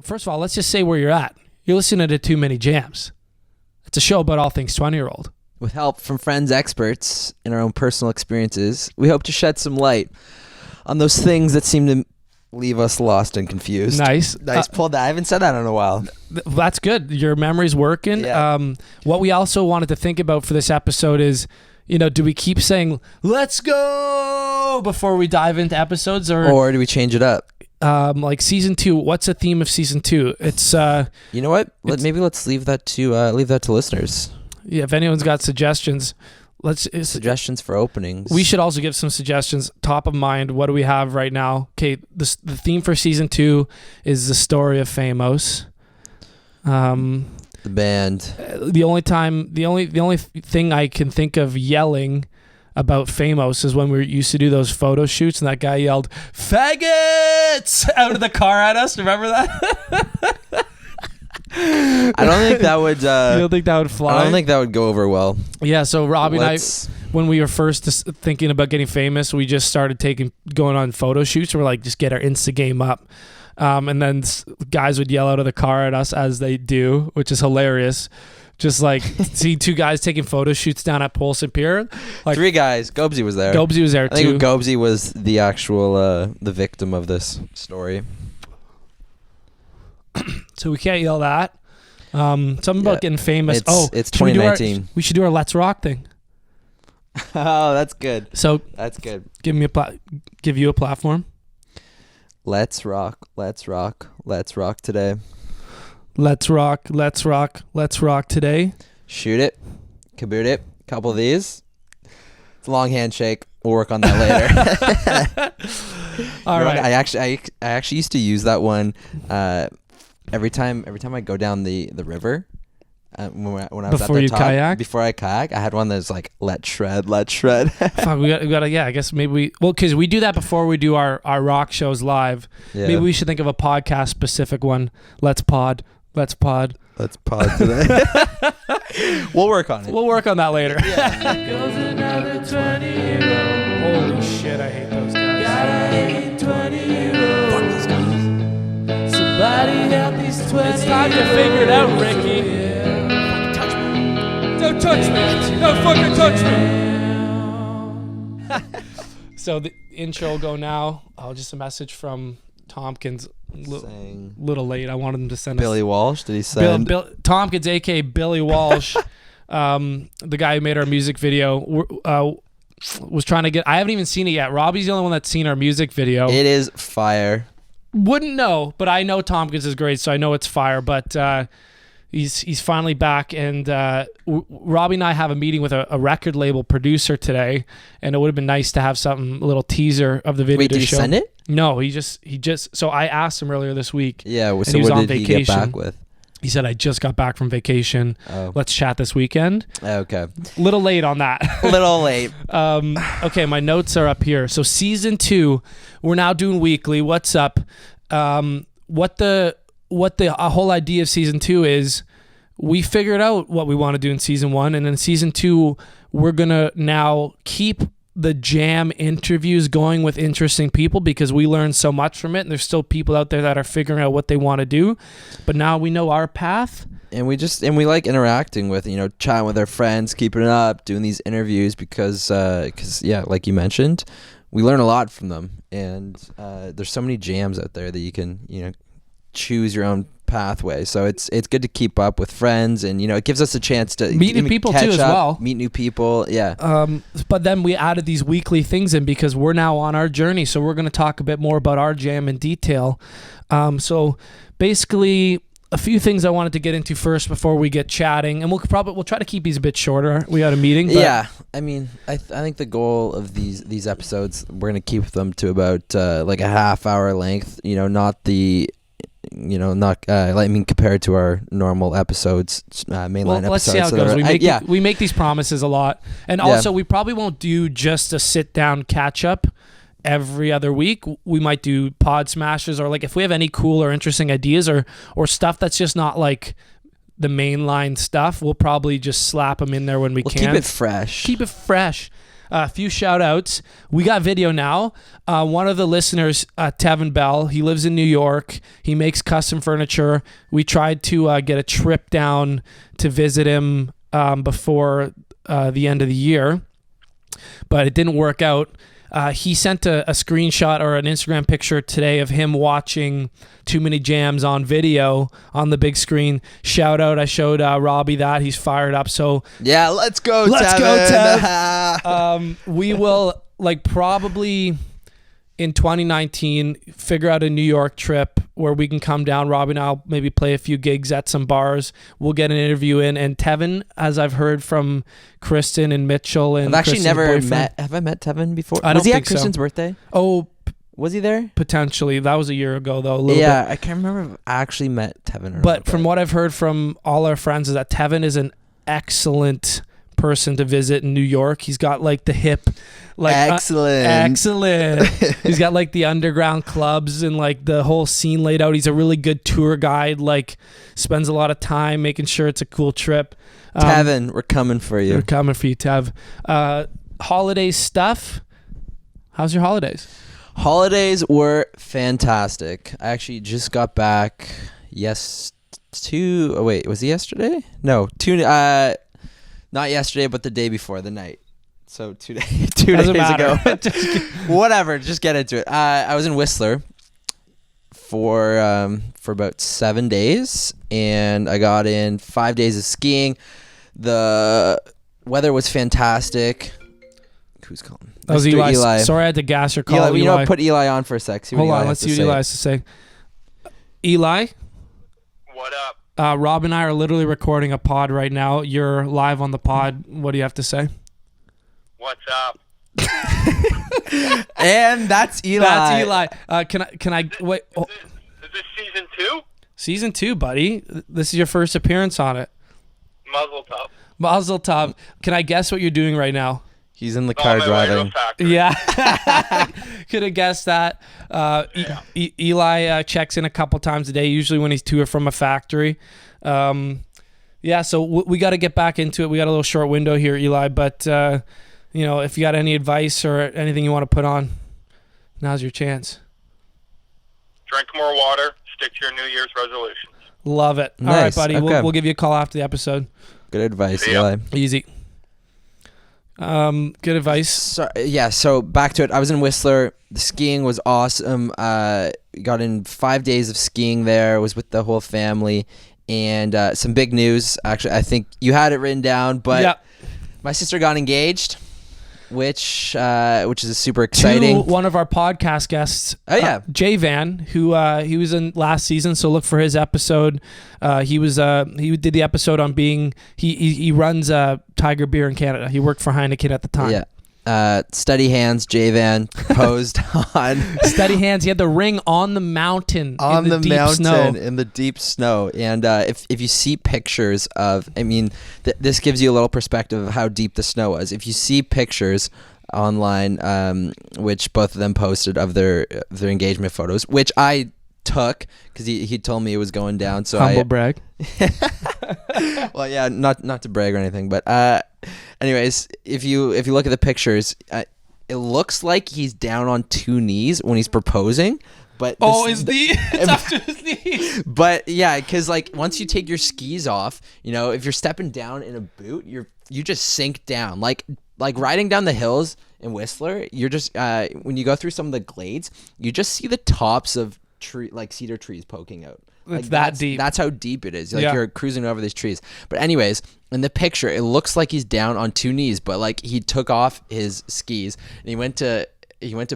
First of all, let's just say where you're at. You're listening to Too Many Jams. It's a show about all things 20-year-old. With help from friends, experts, and our own personal experiences, we hope to shed some light on those things that seem to leave us lost and confused. Nice. Pulled that. I haven't said that in a while. That's good. Your memory's working. Yeah. What we also wanted to think about for this episode is, do we keep saying, let's go, before we dive into episodes? Or do we change it up? Like season 2, what's the theme of season 2? It's you know what? Maybe let's leave that to listeners. Yeah, if anyone's got suggestions, suggestions for openings. We should also give some suggestions. Top of mind, what do we have right now? Okay, the theme for season 2 is the story of Famous. The band. The only thing I can think of yelling about Famous is when we used to do those photo shoots and that guy yelled "faggots" out of the car at us. Remember that? I don't think that would. You don't think that would fly? I don't think that would go over well. Yeah. So Robbie and I, when we were first thinking about getting famous, we just started going on photo shoots. We're like, just get our Insta game up. And then guys would yell out of the car at us as they do, which is hilarious. Just like see two guys taking photo shoots down at Polson Pier. Like 3 guys. Gobesy was there. Gobesy was there too. I think Gobesy was the actual the victim of this story. So we can't yell that. Something about getting famous. It's 2019. We should do our Let's Rock thing. Oh, that's good. So that's good. Give you a platform. Let's rock. Let's rock. Let's rock today. Let's rock. Let's rock. Let's rock today. Shoot it. Kaboot it. Couple of these. It's a long handshake. We'll work on that later. All right. I actually used to use that one every time I go down the river. When I was before at the you top, kayak? Before I kayak, I had one that's like, let's shred. Fuck, we gotta, yeah, I guess maybe because we do that before we do our rock shows live. Yeah. Maybe we should think of a podcast specific one. Let's pod today. We'll work on it. We'll work on that later. Yeah. Goes another 20-year-old. Holy shit, I hate those guys. God, I hate 20-year-olds. Fuck these guys. Somebody help these 20. It's time to figure it out, Ricky. Don't touch me. Don't fucking touch me. So the intro will go now. Just a message from Tompkins. Little late. I wanted him to send Billy Walsh. Did he send? Tompkins, a.k.a. Billy Walsh, the guy who made our music video, was trying to get... I haven't even seen it yet. Robbie's the only one that's seen our music video. It is fire. Wouldn't know, but I know Tompkins is great, so I know it's fire. But he's finally back, and Robbie and I have a meeting with a record label producer today, and it would have been nice to have a little teaser of the video. Wait, did you send it? No, he just. So I asked him earlier this week. Yeah, so he was what on did vacation. he get back with? He said, I just got back from vacation. Oh. Let's chat this weekend. Okay. Little late on that. Little late. Okay, my notes are up here. So season 2, we're now doing weekly. What's up? What the whole idea of season 2 is, we figured out what we want to do in season 1, and in season 2, we're gonna now keep the jam interviews going with interesting people because we learned so much from it, and there's still people out there that are figuring out what they want to do, but now we know our path. And we like interacting with, chatting with our friends, keeping it up, doing these interviews because yeah, like you mentioned, we learn a lot from them, and there's so many jams out there that you can choose your own pathway. So it's good to keep up with friends, and it gives us a chance to meet new people too as well. Meet new people, yeah. But then we added these weekly things in because we're now on our journey. So we're going to talk a bit more about our jam in detail. So basically, a few things I wanted to get into first before we get chatting, and we'll try to keep these a bit shorter. We had a meeting. But yeah, I mean, I think the goal of these episodes, we're going to keep them to about like a half-hour length. Not the. Compared to our normal episodes, mainline episodes. Let's see how it goes. We make these promises a lot. And also, we probably won't do just a sit-down catch-up every other week. We might do pod smashes, or like if we have any cool or interesting ideas or stuff that's just not like the mainline stuff, we'll probably just slap them in there when we can. Keep it fresh. A few shout outs. We got video now. One of the listeners, Tevin Bell, he lives in New York. He makes custom furniture. We tried to get a trip down to visit him before the end of the year, but it didn't work out. He sent a screenshot or an Instagram picture today of him watching Too Many Jams on video on the big screen. Shout out. I showed Robbie that. He's fired up. So yeah, let's go, Tev. We will probably in 2019 figure out a New York trip where we can come down. Robbie and I'll maybe play a few gigs at some bars. We'll get an interview in. And Tevin, as I've heard from Kristen and Mitchell and I've actually Kristen's never boyfriend, met. Have I met Tevin before? I don't Was he think at Kristen's so. birthday? Oh, was he there? potentially. That was a year ago, though. A little bit. I can't remember if I actually met Tevin or not. But from what I've heard from all our friends is that Tevin is an excellent person to visit in New York. He's got the hip, excellent. He's got the underground clubs and the whole scene laid out. He's a really good tour guide. Spends a lot of time making sure it's a cool trip. Tevin, we're coming for you. We're coming for you, Tev. Holiday stuff. How's your holidays? Holidays were fantastic. I actually just got back. Was it yesterday? No, not yesterday, but the day before, the night. So 2 days ago. Whatever, just get into it. I was in Whistler for about 7 days, and I got in 5 days of skiing. The weather was fantastic. Who's calling? That was Eli. Sorry, I had to gas your call. Eli. Put Eli on for a sec. Hold on, let's see what Eli has to say. Eli? What up? Rob and I are literally recording a pod right now. You're live on the pod. What do you have to say? What's up? And that's Eli. That's Eli. Can I wait? Is this season 2? Season 2, buddy. This is your first appearance on it. Muzzle top. Mazel tov. Can I guess what you're doing right now? He's in the car driving. Yeah. Could have guessed that. Eli checks in a couple times a day, usually when he's to or from a factory. So we got to get back into it. We got a little short window here, Eli, but if you got any advice or anything you want to put on, now's your chance. Drink more water. Stick to your New Year's resolutions. Love it. Nice. All right, buddy. Okay. We'll give you a call after the episode. Good advice, See ya. Eli. Easy. Good advice. So back to it. I was in Whistler. The skiing was awesome. Got in 5 days of skiing there. Was with the whole family. And some big news. Actually, I think you had it written down, but my sister got engaged, which is super exciting. To one of our podcast guests. Oh yeah, Jay Van, who he was in last season, so look for his episode. He did the episode on being he runs Tiger Beer in Canada. He worked for Heineken at the time. Yeah. Steady hands, Jay Van posed on steady hands. He had the ring on the mountain on in the deep snow. In the deep snow. And if you see pictures of, this gives you a little perspective of how deep the snow was. If you see pictures online, which both of them posted of their engagement photos, which I took because he told me it was going down. So Humble brag. Well, yeah, not to brag or anything, but anyways, if you look at the pictures, it looks like he's down on 2 knees when he's proposing. But it's up to his knees. But yeah, because once you take your skis off, if you're stepping down in a boot, you just sink down. Like riding down the hills in Whistler, you're just when you go through some of the glades, you just see the tops of cedar trees poking out. It's that deep. That's how deep it is. You're cruising over these trees. But anyways, in the picture, it looks like he's down on 2 knees, but he took off his skis and he went to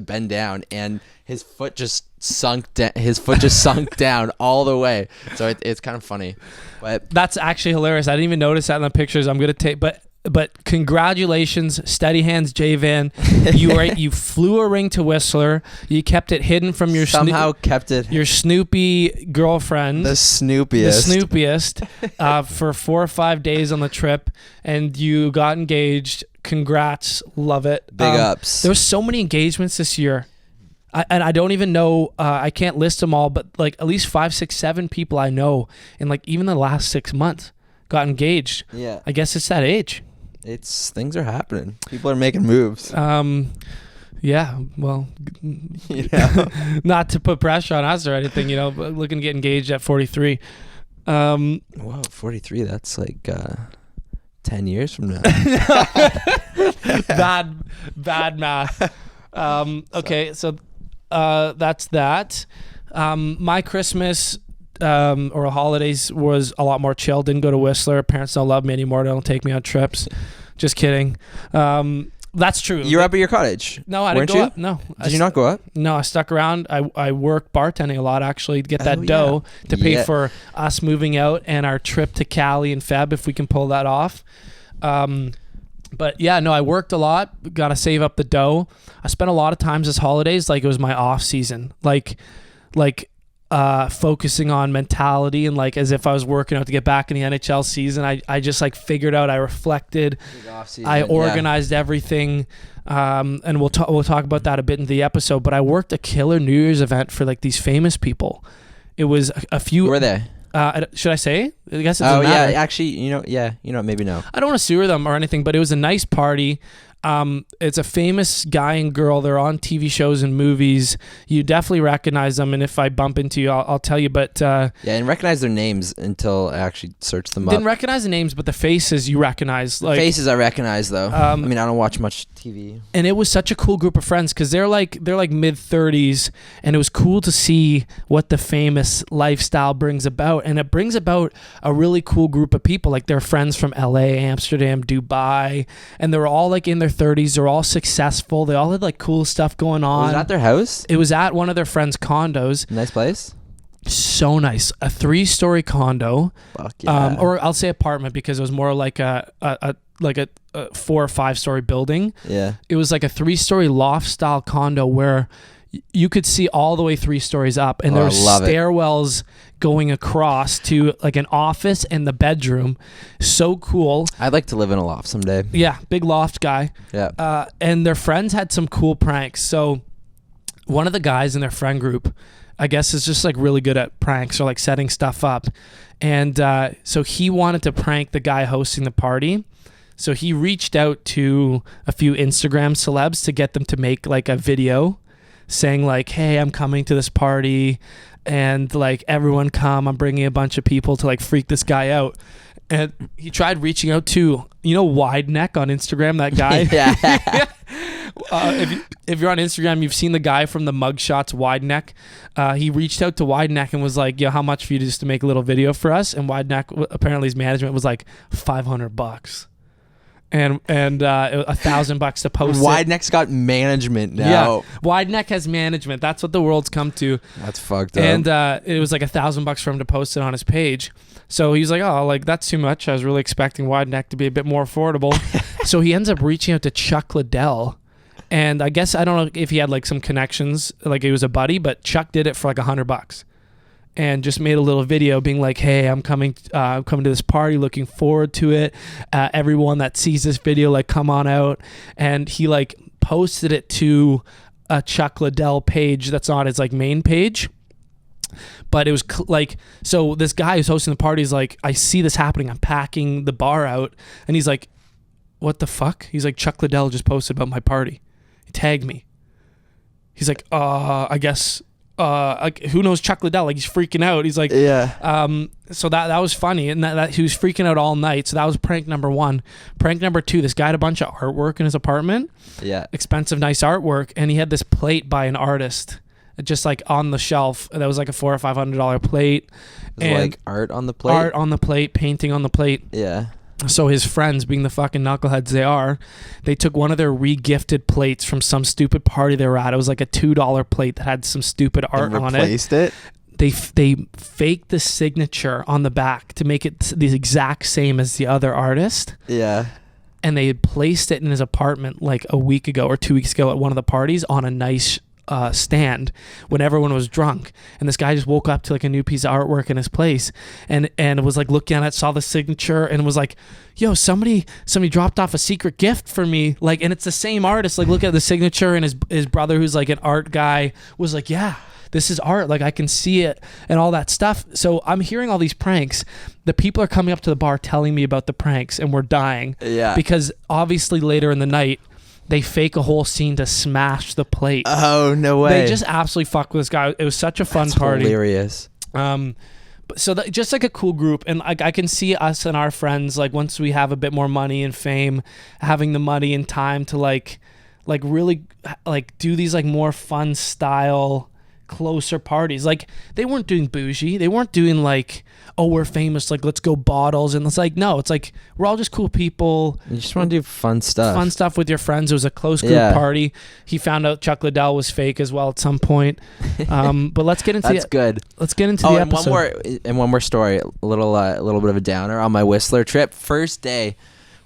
bend down, and his foot just sunk down all the way. So it's kind of funny. But that's actually hilarious. I didn't even notice that in the pictures. I'm gonna take, but congratulations, steady hands, Jay Van. You flew a ring to Whistler. You kept it hidden from your your Snoopy girlfriend, the snoopiest, for 4 or 5 days on the trip, and you got engaged. Congrats, love it. Big ups. There was so many engagements this year. I don't even know. I can't list them all, but at least 5, 6, 7 people I know, in even the last 6 months got engaged. Yeah, I guess it's that age. things are happening. People are making moves. Yeah, well, You know? not to put pressure on us or anything, you know, but looking to get engaged at 43. Whoa, 43. That's like 10 years from now. bad math. Okay, so that's that. My Christmas or holidays was a lot more chill. Didn't go to Whistler. Parents don't love me anymore. They don't take me on trips. Just kidding. That's true. You're up at your cottage. No, I didn't weren't go you? up. No. Did you not go up? No, I stuck around. I worked bartending a lot, actually, to get that Oh, dough to pay Yeah. for us moving out and our trip to Cali in Feb, if we can pull that off. But yeah, no, I worked a lot. Got to save up the dough. I spent a lot of times this holidays like it was my off season, like focusing on mentality and like as if I was working out to get back in the NHL season. I just like figured out. I reflected. I organized everything. And we'll talk about that a bit in the episode. But I worked a killer New Year's event for like these famous people. It was a few. Who were they? Should I say? I guess it Oh doesn't matter. yeah, actually, maybe no. I don't want to sue them or anything, but it was a nice party. It's a famous guy and girl. They're on TV shows and movies. You definitely recognize them, and if I bump into you, I'll tell you. But Yeah, I didn't recognize their names until I actually searched them up. didn't recognize the names, but the faces you recognize. Like, Faces I recognize though. I mean, I don't watch much TV. and it was such a cool group of friends because they're like mid-30s, and it was cool to see what the famous lifestyle brings about, and it brings about a really cool group of people. Like they're friends from LA, Amsterdam, Dubai, and they're all like in their 30s. They're all successful. They all had like cool stuff going on. Was that their house? It was at one of their friends' condos. Nice place. So nice, a 3-story condo. Fuck yeah. Or I'll say apartment because it was more like a 4 or 5-story building. Yeah. It was like a 3-story loft style condo where you could see all the way 3 stories up, and there were stairwells going across to like an office and the bedroom. So cool. I'd like to live in a loft someday. Yeah, big loft guy. Yeah. And their friends had some cool pranks. So one of the guys in their friend group, I guess, is just like really good at pranks or like setting stuff up. And so he wanted to prank the guy hosting the party. So he reached out to a few Instagram celebs to get them to make like a video saying like, hey, I'm coming to this party and like everyone come, I'm bringing a bunch of people to like freak this guy out. And he tried reaching out to, Wide Neck on Instagram, that guy. Yeah. If you're on Instagram, you've seen the guy from the mugshots, Wide Neck. He reached out to Wide Neck and was like, "Yo, how much for you just to make a little video for us?" And Wide Neck, apparently his management was like $500, and $1,000 to post. Wide Neck's got management now. Yeah, Wide Neck has management. That's what the world's come to. That's fucked up. And it was like $1,000 for him to post it on his page. So he's like, "Oh, like that's too much. I was really expecting Wide Neck to be a bit more affordable." So he ends up reaching out to Chuck Liddell. And I guess, I don't know if he had like some connections, like he was a buddy, but Chuck did it for like $100 and just made a little video being like, hey, I'm coming to this party, looking forward to it. Everyone that sees this video, like, come on out. And he like posted it to a Chuck Liddell page that's on his like main page. But it was so this guy who's hosting the party is like, I see this happening. I'm packing the bar out. And he's like, what the fuck? He's like, Chuck Liddell just posted about my party. He tagged me. He's like, I guess, like, who knows Chuck Liddell? Like, he's freaking out. He's like, yeah. So that was funny. And that he was freaking out all night. So that was prank number 1. Prank number 2, this guy had a bunch of artwork in his apartment. Yeah. Expensive, nice artwork. And he had this plate by an artist just like on the shelf. That was like a $400 or $500 plate. And like art on the plate? Art on the plate, painting on the plate. Yeah. So his friends, being the fucking knuckleheads they are, they took one of their re-gifted plates from some stupid party they were at. It was like a $2 plate that had some stupid art on it. Replaced it? They faked the signature on the back to make it the exact same as the other artist. Yeah. And they had placed it in his apartment like a week ago or 2 weeks ago at one of the parties on a nice stand when everyone was drunk, and this guy just woke up to like a new piece of artwork in his place and was like looking at it, saw the signature, and was like, yo, somebody dropped off a secret gift for me, like, and it's the same artist. Like, look at the signature, and his brother, who's like an art guy, was like, yeah, this is art. Like I can see it and all that stuff. So I'm hearing all these pranks. The people are coming up to the bar telling me about the pranks, and we're dying. Yeah. Because obviously later in the night, they fake a whole scene to smash the plate. Oh, no way. They just absolutely fuck with this guy. It was such a fun That's party. hilarious. So just like a cool group, and I can see us and our friends, like once we have a bit more money and fame, having the money and time to like really like do these like more fun style closer parties. Like they weren't doing bougie, they weren't doing like, oh, we're famous, like let's go bottles, and it's like, no, it's like we're all just cool people. You just want to do fun stuff With your friends. It was a close group party. He found out Chuck Liddell was fake as well at some point. But let's get into That's good. Let's get into the episode. One more story, a little bit of a downer on my Whistler trip. First day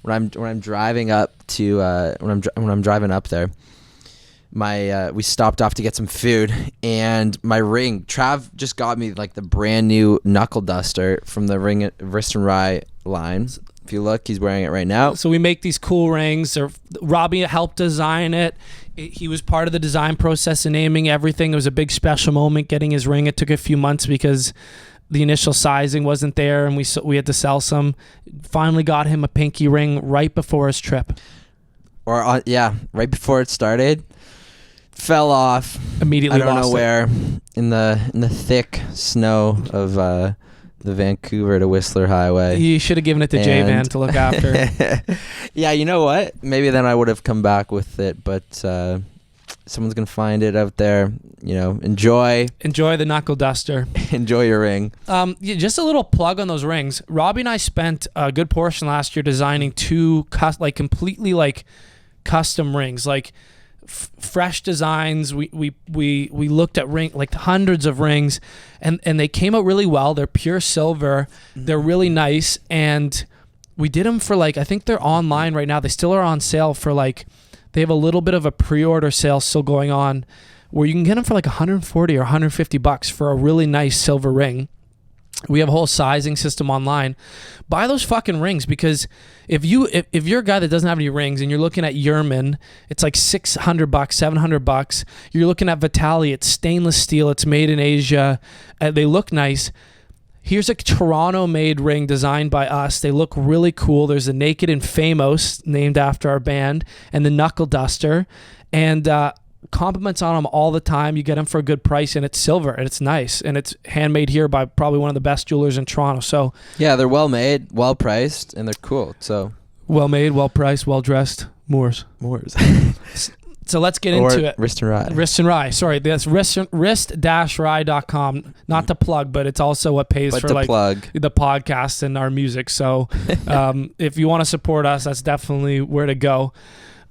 when I'm driving up to when I'm driving up there, we stopped off to get some food, and my ring, Trav just got me like the brand new knuckle duster from the ring Wrist and Rye line. If you look, he's wearing it right now. So we make these cool rings. Robbie helped design it. He was part of the design process and naming everything. It was a big special moment getting his ring. It took a few months because the initial sizing wasn't there, and we had to sell some. Finally got him a pinky ring right before his trip. Right before it started. Fell off Immediately. I don't lost know where in the thick snow of the Vancouver to Whistler Highway. You should have given it to J-Van to look after. Yeah, you know what? Maybe then I would have come back with it, but someone's gonna find it out there. You know, enjoy the knuckle duster. Enjoy your ring. Just a little plug on those rings. Robbie and I spent a good portion last year designing two completely like custom rings, like fresh designs. We looked at like hundreds of rings, and they came out really well. They're pure silver. They're really nice, and we did them for like, I think they're online right now. They still are on sale for like, they have a little bit of a pre-order sale still going on where you can get them for like $140 or $150 for a really nice silver ring. We have a whole sizing system online. Buy those fucking rings, because if you're a guy that doesn't have any rings and you're looking at Yerman, it's like $600, $700. You're looking at Vitali, it's stainless steel, it's made in Asia. They look nice. Here's a Toronto-made ring designed by us. They look really cool. There's a Naked and Famous, named after our band, and the Knuckle Duster. And compliments on them all the time. You get them for a good price, and it's silver, and it's nice, and it's handmade here by probably one of the best jewelers in Toronto. So yeah, they're well made, well priced, and they're cool. So well made, well priced, well dressed. Moors. So let's get into it. Wrist and Rye. Wrist and Rye. Sorry, that's wrist-rye.com. Not to plug, but it's also what pays for like plug the podcast and our music. So if you want to support us, that's definitely where to go.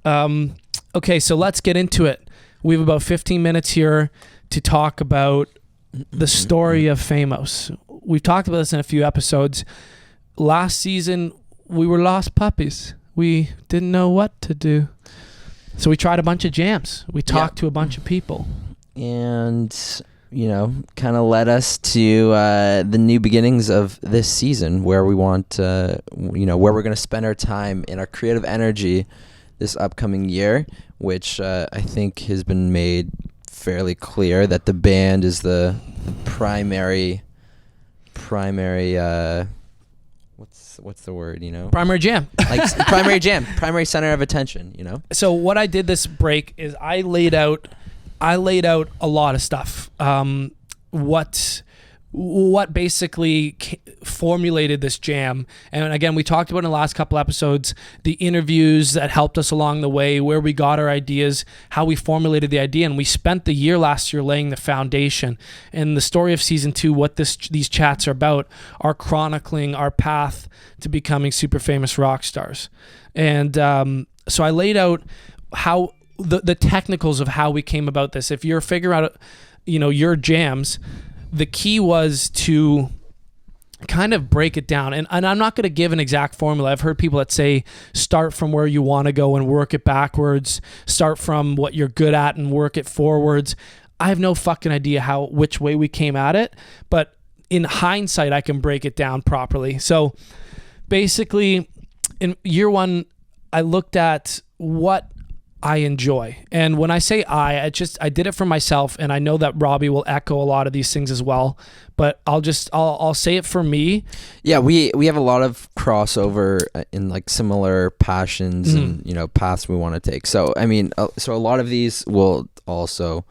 Okay, so let's get into it. We have about 15 minutes here to talk about the story of Famous. We've talked about this in a few episodes. Last season, we were lost puppies. We didn't know what to do. So we tried a bunch of jams. We talked to a bunch of people. And, kind of led us to the new beginnings of this season, where we want, where we're going to spend our time and our creative energy this upcoming year, which I think has been made fairly clear that the band is the primary what's the word, Primary jam. Like primary center of attention, So what I did this break is I laid out a lot of stuff. What basically formulated this jam. And again, we talked about in the last couple episodes, the interviews that helped us along the way, where we got our ideas, how we formulated the idea. And we spent the year last year laying the foundation. And the story of season 2, what these chats are about, are chronicling our path to becoming super famous rock stars. And so I laid out how the technicals of how we came about this. If you're figuring out, your jams, the key was to kind of break it down. And I'm not going to give an exact formula. I've heard people that say start from where you want to go and work it backwards. Start from what you're good at and work it forwards. I have no fucking idea which way we came at it. But in hindsight, I can break it down properly. So basically, in year 1, I looked at what I enjoy. And when I say I did it for myself, and I know that Robbie will echo a lot of these things as well, but I'll say it for me. Yeah, we have a lot of crossover in like similar passions and, you know, paths we want to take. So, I mean, so a lot of these will also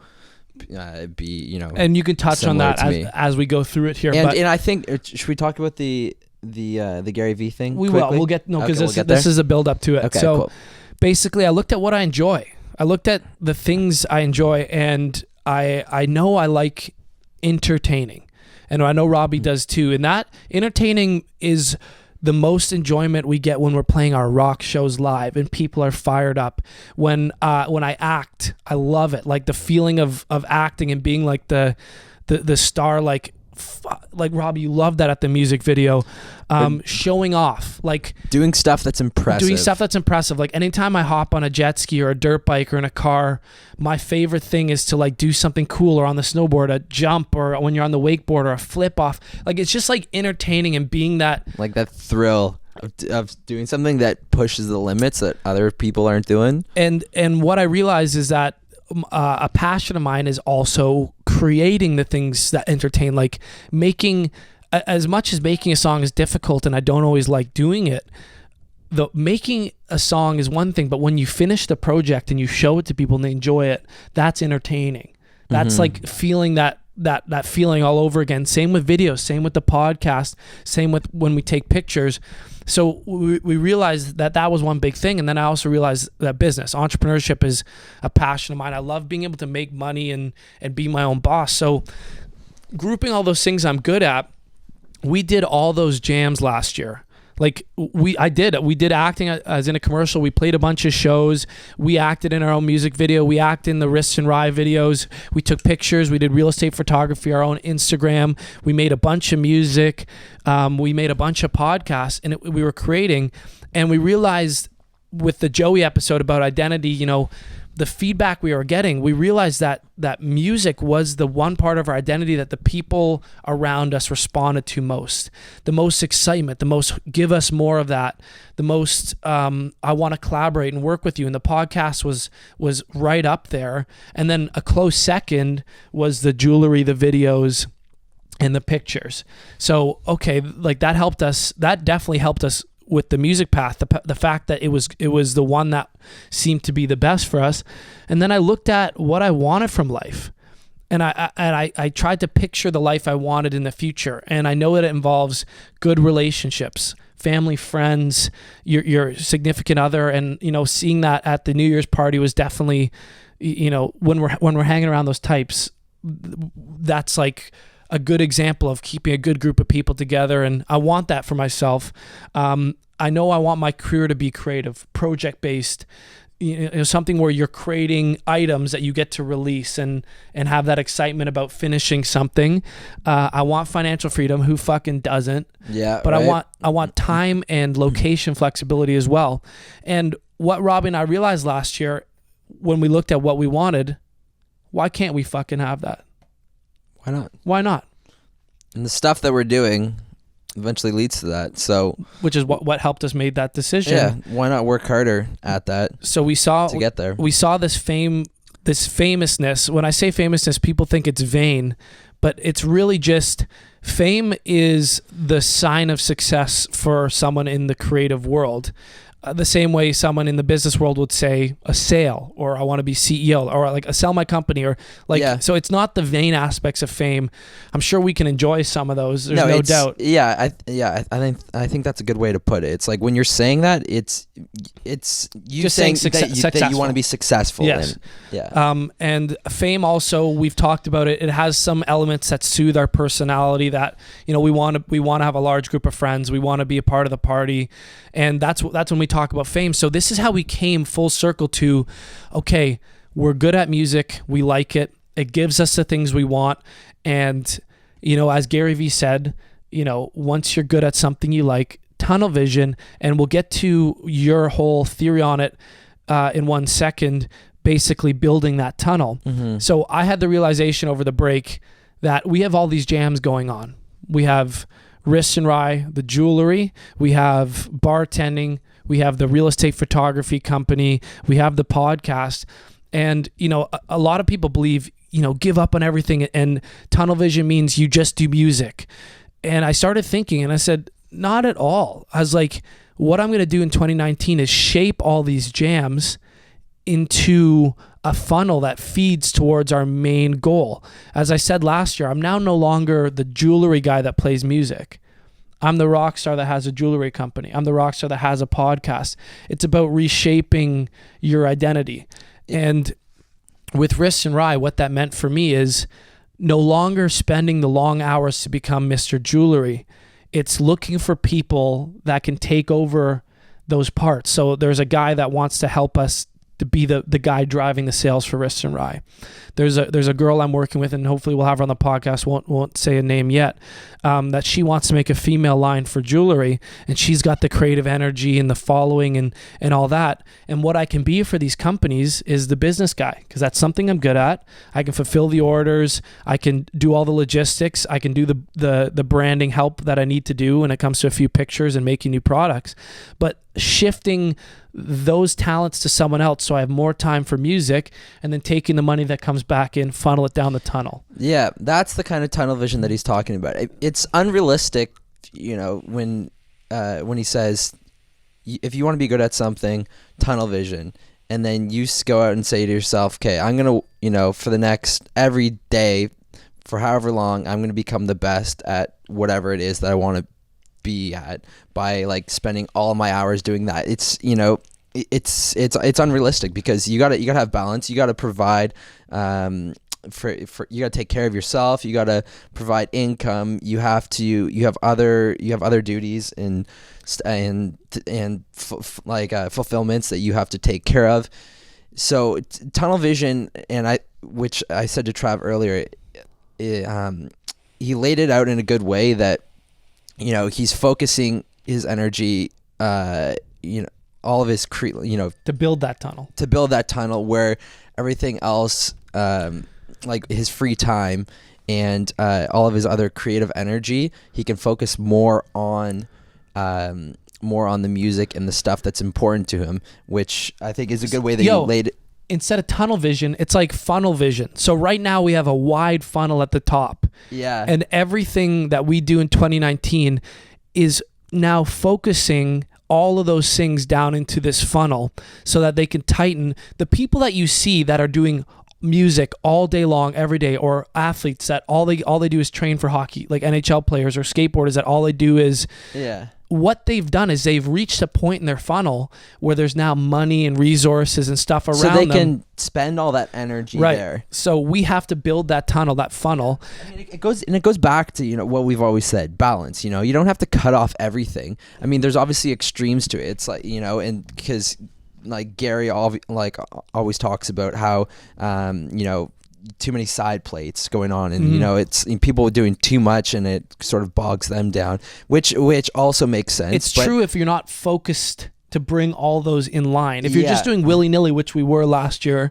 be, you know, and you can touch on that as we go through it here. And I think, should we talk about the Gary Vee thing? We quickly? will. We'll get, no, because okay, this is a build up to it. Okay, so cool. Basically, I looked at what I enjoy. I looked at the things I enjoy, and I know I like entertaining, and I know Robbie does too. And that entertaining is the most enjoyment we get when we're playing our rock shows live and people are fired up. When I act, I love it. Like the feeling of acting and being like the star, like Robbie, you love that at the music video. Showing off, like doing stuff that's impressive. Like anytime I hop on a jet ski or a dirt bike or in a car, my favorite thing is to like do something cool, or on the snowboard, a jump, or when you're on the wakeboard, or a flip off. Like it's just like entertaining and being that, like that thrill of doing something that pushes the limits that other people aren't doing. And what I realize is that a passion of mine is also creating the things that entertain, like making, as much as making a song is difficult and I don't always like doing it, making a song is one thing, but when you finish the project and you show it to people and they enjoy it, that's entertaining. That's like feeling that feeling all over again. Same with videos, same with the podcast, same with when we take pictures. So we realized that was one big thing. And then I also realized that entrepreneurship is a passion of mine. I love being able to make money and be my own boss. So grouping all those things I'm good at, we did all those jams last year. Like we did acting as in a commercial. We played a bunch of shows. We acted in our own music video. We acted in the Wrist and Rye videos. We took pictures. We did real estate photography, our own Instagram. We made a bunch of music. We made a bunch of podcasts, and we were creating. And we realized with the Joey episode about identity, you know, the feedback we were getting, we realized that music was the one part of our identity that the people around us responded to most. The most excitement, the most give us more of that, the most I want to collaborate and work with you. And the podcast was right up there. And then a close second was the jewelry, the videos, and the pictures. So, okay, like that definitely helped us with the music path, the fact that it was the one that seemed to be the best for us. And then I looked at what I wanted from life, and I tried to picture the life I wanted in the future. And I know that it involves good relationships, family, friends, your significant other. And, you know, seeing that at the New Year's party was definitely, you know, when we're hanging around those types, that's like a good example of keeping a good group of people together. And I want that for myself. I know I want my career to be creative, project-based, you know, something where you're creating items that you get to release and have that excitement about finishing something. I want financial freedom. Who fucking doesn't? Yeah. But right. I want time and location flexibility as well. And what Robbie and I realized last year when we looked at what we wanted, why can't we fucking have that? Why not? Why not? And the stuff that we're doing eventually leads to that. So, which is what helped us make that decision. Yeah, why not work harder at that? So we saw to get there. We saw this famousness. When I say famousness, people think it's vain, but it's really just fame is the sign of success for someone in the creative world. The same way someone in the business world would say a sale, or I want to be CEO, or like sell my company, or like, yeah. So it's not the vain aspects of fame. I'm sure we can enjoy some of those. There's no doubt. Yeah. I think that's a good way to put it. It's like when you're saying that, it's you just saying that you want to be successful. Yes. And, yeah. And fame also, we've talked about it. It has some elements that soothe our personality that, you know, we want to have a large group of friends. We want to be a part of the party. And that's when we talk about fame. So this is how we came full circle to, okay, we're good at music. We like it. It gives us the things we want. And, you know, as Gary Vee said, you know, once you're good at something you like, tunnel vision, and we'll get to your whole theory on it in 1 second, basically building that tunnel. Mm-hmm. So I had the realization over the break that we have all these jams going on. We have Wrist and Rye, the jewelry, we have bartending, we have the real estate photography company, we have the podcast. And, you know, a lot of people believe, you know, give up on everything and tunnel vision means you just do music. And I started thinking and I said, not at all. I was like, what I'm going to do in 2019 is shape all these jams into a funnel that feeds towards our main goal. As I said last year, I'm now no longer the jewelry guy that plays music. I'm the rock star that has a jewelry company. I'm the rock star that has a podcast. It's about reshaping your identity. And with Wrists and Rye, what that meant for me is no longer spending the long hours to become Mr. Jewelry. It's looking for people that can take over those parts. So there's a guy that wants to help us to be the guy driving the sales for Wrists and Rye. There's a girl I'm working with, and hopefully we'll have her on the podcast. Won't say a name yet. That she wants to make a female line for jewelry, and she's got the creative energy and the following and all that. And what I can be for these companies is the business guy, because that's something I'm good at. I can fulfill the orders. I can do all the logistics. I can do the branding help that I need to do when it comes to a few pictures and making new products. But shifting those talents to someone else so I have more time for music, and then taking the money that comes back in, funnel it down the tunnel. Yeah, that's the kind of tunnel vision that he's talking about. It's unrealistic, you know, when he says, if you want to be good at something, tunnel vision, and then you go out and say to yourself, okay, I'm going to, you know, for the next, every day, for however long, I'm going to become the best at whatever it is that I want to be at by like spending all my hours doing that. It's, you know, it's unrealistic, because you gotta have balance. You gotta provide for you gotta take care of yourself. You gotta provide income. You have other duties and fulfillments that you have to take care of. So tunnel vision, and which I said to Trav earlier, he laid it out in a good way that, you know, he's focusing his energy, you know, all of his to build that tunnel where everything else, like his free time and all of his other creative energy, he can focus more on the music and the stuff that's important to him, which I think is a good way that you laid it. Instead of tunnel vision, it's like funnel vision. So right now we have a wide funnel at the top. Yeah. And everything that we do in 2019 is now focusing all of those things down into this funnel so that they can tighten. The people that you see that are doing music all day long, every day, or athletes that all they do is train for hockey, like NHL players or skateboarders that all they do is, what they've done is they've reached a point in their funnel where there's now money and resources and stuff around them. So they can spend all that energy there. So we have to build that tunnel, that funnel. I mean, it goes back to, you know, what we've always said, balance. You know, you don't have to cut off everything. I mean, there's obviously extremes to it. It's like, you know, and because like Gary always talks about how, you know, too many side plates going on, and you know, it's people doing too much and it sort of bogs them down, which also makes sense. It's true if you're not focused to bring all those in line. If you're just doing willy-nilly, which we were last year,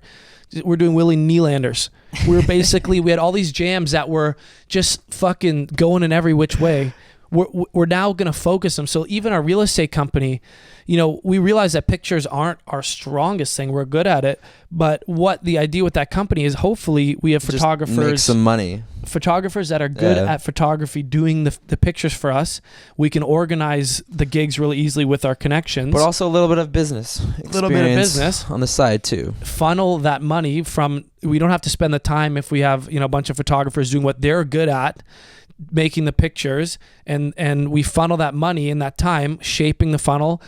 we're doing Willie Nylanders. We were basically, we had all these jams that were just fucking going in every which way. We're now going to focus them. So even our real estate company, you know, we realize that pictures aren't our strongest thing. We're good at it. But what the idea with that company is, hopefully we have photographers. Just make some money. Photographers that are good at photography doing the pictures for us. We can organize the gigs really easily with our connections. But also a little bit of business. A little bit of business on the side too. Funnel that money from, we don't have to spend the time if we have, you know, a bunch of photographers doing what they're good at, making the pictures, and we funnel that money in that time, shaping the funnel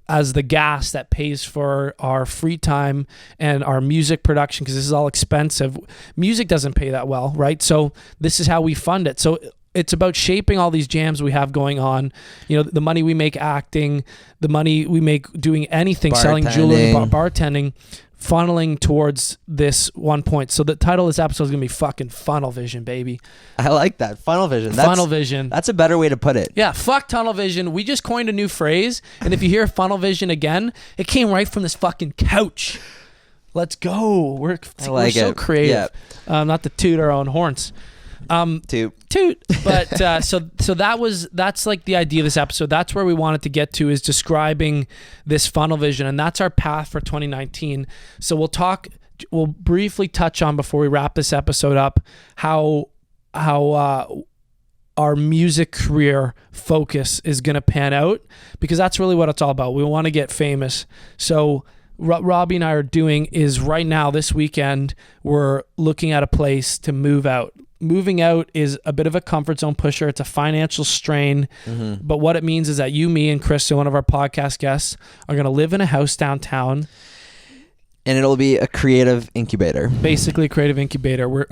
as the gas that pays for our free time and our music production, because this is all expensive. Music doesn't pay that well, right? So this is how we fund it. So it's about shaping all these jams we have going on. You know, the money we make acting, the money we make doing anything, selling jewelry, bartending, funneling towards this one point. So the title of this episode is going to be fucking Funnel Vision, baby. I like that. Funnel Vision. Funnel Vision. That's a better way to put it. Yeah, fuck tunnel vision. We just coined a new phrase, and if you hear Funnel Vision again, it came right from this fucking couch. Let's go. We're so creative. Yeah. Not to toot our own horns. Toot. But so that's like the idea of this episode. That's where we wanted to get to, is describing this funnel vision, and that's our path for 2019. So we'll briefly touch on, before we wrap this episode up, how our music career focus is going to pan out, because that's really what it's all about. We want to get famous. So what Robbie and I are doing is, right now, this weekend, we're looking at a place to move out. Moving out is a bit of a comfort zone pusher. It's a financial strain. Mm-hmm. But what it means is that you, me, and Kristen, one of our podcast guests, are going to live in a house downtown. And it'll be a creative incubator. Basically a creative incubator.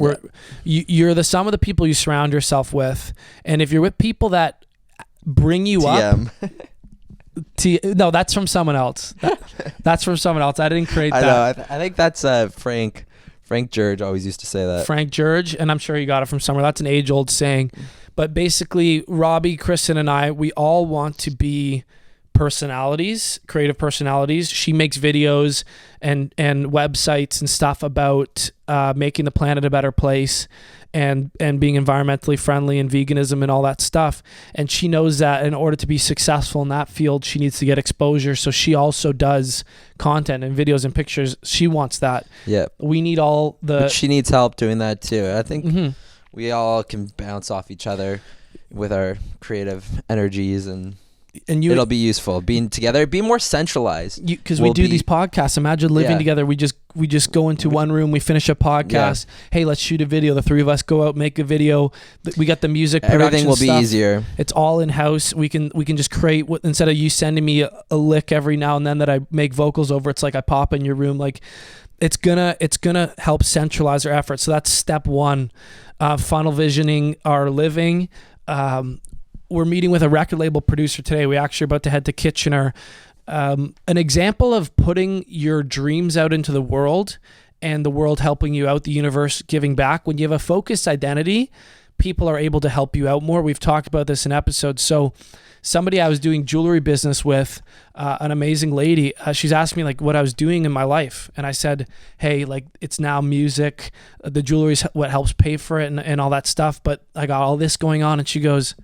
You're the sum of the people you surround yourself with. And if you're with people that bring you up... No, that's from someone else. That's from someone else. I didn't create that. I know. I think that's Frank. Frank George always used to say that. Frank George, and I'm sure he got it from somewhere. That's an age-old saying. But basically, Robbie, Kristen, and I, we all want to be personalities, creative personalities. She makes videos and websites and stuff about making the planet a better place and being environmentally friendly and veganism and all that stuff. And she knows that in order to be successful in that field, she needs to get exposure. So she also does content and videos and pictures. She wants that. Yeah. We need all the... But she needs help doing that too. I think we all can bounce off each other with our creative energies, and it'll be useful being together, be more centralized, because we do these podcasts. Imagine living together. We just go into one room, we finish a podcast. Hey, let's shoot a video. The three of us go out, make a video. We got the music production. Everything will be easier. It's all in house. We can just create instead of you sending me a lick every now and then that I make vocals over. It's like I pop in your room. Like it's gonna help centralize our efforts. So that's step one. Funnel visioning our living. We're meeting with a record label producer today. We actually are about to head to Kitchener. An example of putting your dreams out into the world and the world helping you out, the universe giving back. When you have a focused identity, people are able to help you out more. We've talked about this in episodes. So somebody I was doing jewelry business with, an amazing lady, she's asked me like what I was doing in my life. And I said, hey, like it's now music. The jewelry is what helps pay for it and all that stuff. But I got all this going on. And she goes,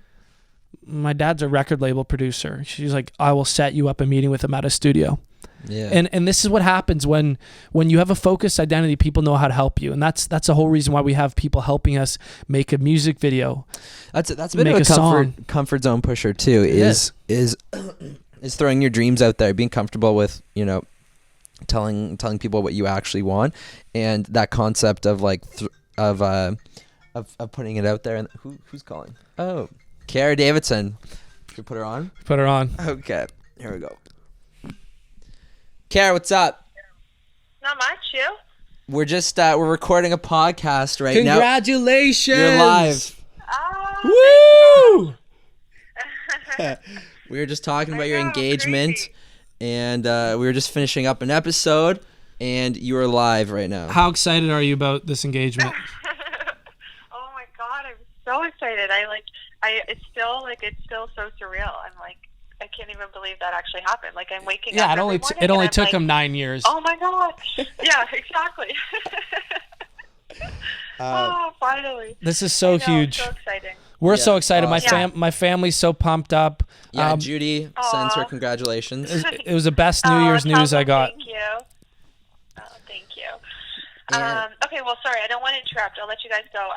my dad's a record label producer. She's like, I will set you up a meeting with him at a studio. Yeah. And this is what happens when you have a focused identity, people know how to help you. And that's the whole reason why we have people helping us make a music video. That's a bit of a comfort zone pusher too, is throwing your dreams out there, being comfortable with, telling people what you actually want, and that concept of like of putting it out there. And who's calling? Oh, Cara Davidson. Should we put her on? Put her on. Okay. Here we go. Cara, what's up? Not much, you? We're just we're recording a podcast right now. Congratulations! You're live. Oh, Woo! We were just talking about your know, engagement, crazy. and we were just finishing up an episode, and you are live right now. How excited are you about this engagement? Oh my god, I'm so excited. It's still so surreal. I'm like, I can't even believe that actually happened. Like I'm waking up. It only took him 9 years. Oh my god. Yeah, exactly. Oh, finally. This is so huge. So exciting. We're so excited. Awesome. My family's so pumped up. Yeah, Judy sends her congratulations. It was the best New Year's news I got. Thank you. Oh, thank you. Okay, well, sorry, I don't want to interrupt. I'll let you guys go.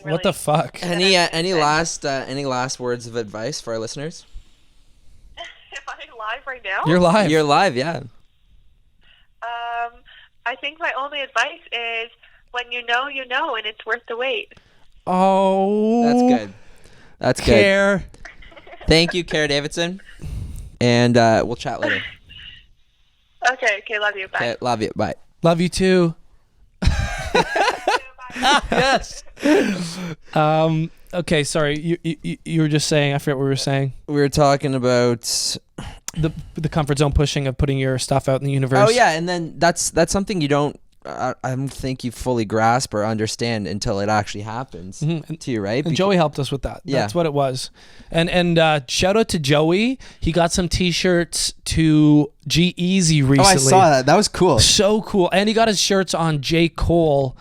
What the fuck? Any last words of advice for our listeners? Am I live right now? You're live. You're live, yeah. I think my only advice is when you know, and it's worth the wait. Oh, That's good. Care. Thank you, Cara Davidson, and we'll chat later. Okay, love you. Bye. Okay, love you. Bye. Love you too. Yes. Okay, sorry. You were just saying. I forget what we were saying. We were talking about the comfort zone pushing of putting your stuff out in the universe. Oh yeah, and then that's something you don't. I don't think you fully grasp or understand until it actually happens to you, right? And Joey helped us with that. Yeah. That's what it was. And shout out to Joey. He got some T-shirts to G-Eazy recently. Oh, I saw that. That was cool. So cool. And he got his shirts on J. Cole.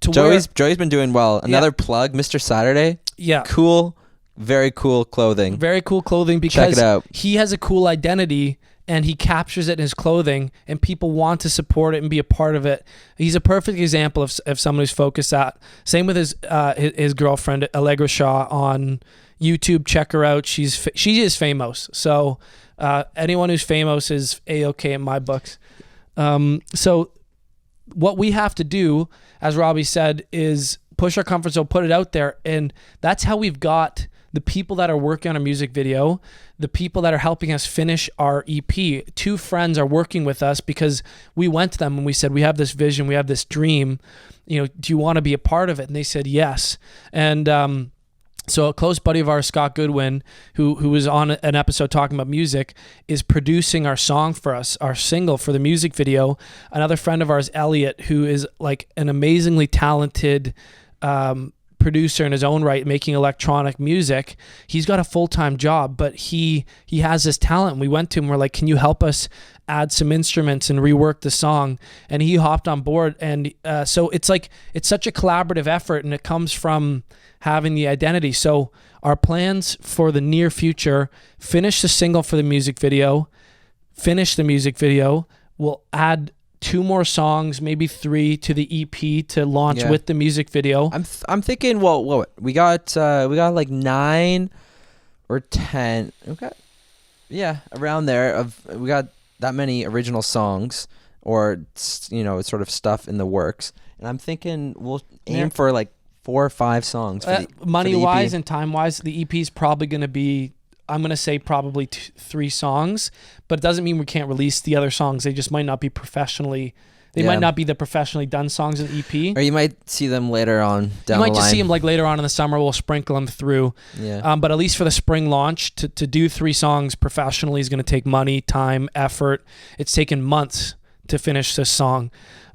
to Joey's been doing well. Another Yeah. plug, Mr. Saturday. yeah. Cool, very cool clothing. Very cool clothing because Check it out. he has a cool identity and he captures it in his clothing and people want to support it and be a part of it. He's a perfect example of someone who's focused that. Same with his girlfriend, Allegra Shaw, on YouTube. Check her out. She is famous. So anyone who's famous is A-okay in my books. So what we have to do, as Robbie said, is push our comfort zone, put it out there. And that's how we've got the people that are working on a music video, the people that are helping us finish our EP. 2 friends are working with us because we went to them and we said, we have this vision, we have this dream, do you want to be a part of it? And they said yes. And so a close buddy of ours, Scott Goodwin, who was on an episode talking about music, is producing our song for us, our single for the music video. Another friend of ours, Elliot, who is like an amazingly talented producer in his own right, making electronic music. He's got a full-time job, but he has this talent. We went to him, we're like, can you help us add some instruments and rework the song? And he hopped on board. And so it's such a collaborative effort, and it comes from having the identity. So our plans for the near future: finish the single for the music video, we'll add 2 more songs, maybe 3 to the EP to launch with the music video. I'm thinking, well, what we got like 9 or 10. Around there. We got that many original songs, or sort of stuff in the works. And I'm thinking we'll aim for like 4 or 5 songs. Money for the wise EP. and time wise, the EP is probably going to be, I'm going to say probably 3 songs, but it doesn't mean we can't release the other songs. They just might not be professionally, might not be the professionally done songs in the EP. Or you might see them later on down the line. You might just see them like later on in the summer. We'll sprinkle them through. Yeah. But at least for the spring launch, to do 3 songs professionally is going to take money, time, effort. It's taken months to finish this song.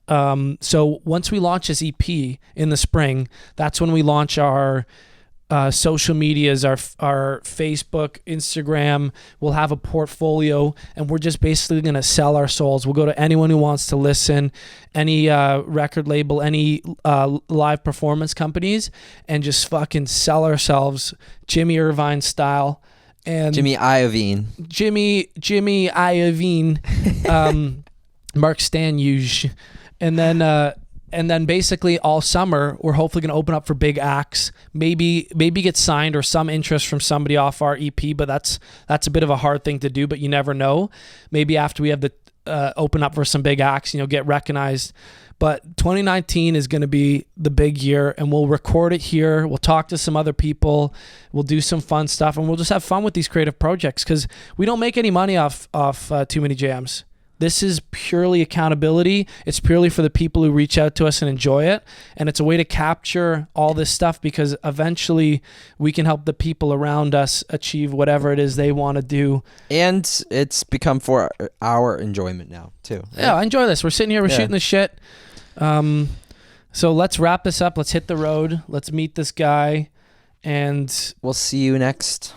So once we launch this EP in the spring, that's when we launch our social medias, our Facebook, Instagram. We'll have a portfolio, and we're just basically going to sell our souls. We'll go to anyone who wants to listen, any record label, any live performance companies, and just fucking sell ourselves Jimmy Irvine style. And Jimmy Iovine. Jimmy Iovine, Mark Stanuge. And then basically all summer, we're hopefully going to open up for big acts, maybe get signed or some interest from somebody off our EP, but that's a bit of a hard thing to do, but you never know. Maybe after we have the open up for some big acts, get recognized. But 2019 is going to be the big year, and we'll record it here. We'll talk to some other people. We'll do some fun stuff, and we'll just have fun with these creative projects because we don't make any money off Too Many Jams. This is purely accountability. It's purely for the people who reach out to us and enjoy it. And it's a way to capture all this stuff because eventually we can help the people around us achieve whatever it is they want to do. And it's become for our enjoyment now, too. Right? Yeah, I enjoy this. We're sitting here, we're shooting the shit. So let's wrap this up. Let's hit the road. Let's meet this guy. And we'll see you next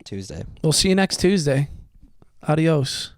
Tuesday. We'll see you next Tuesday. Adios.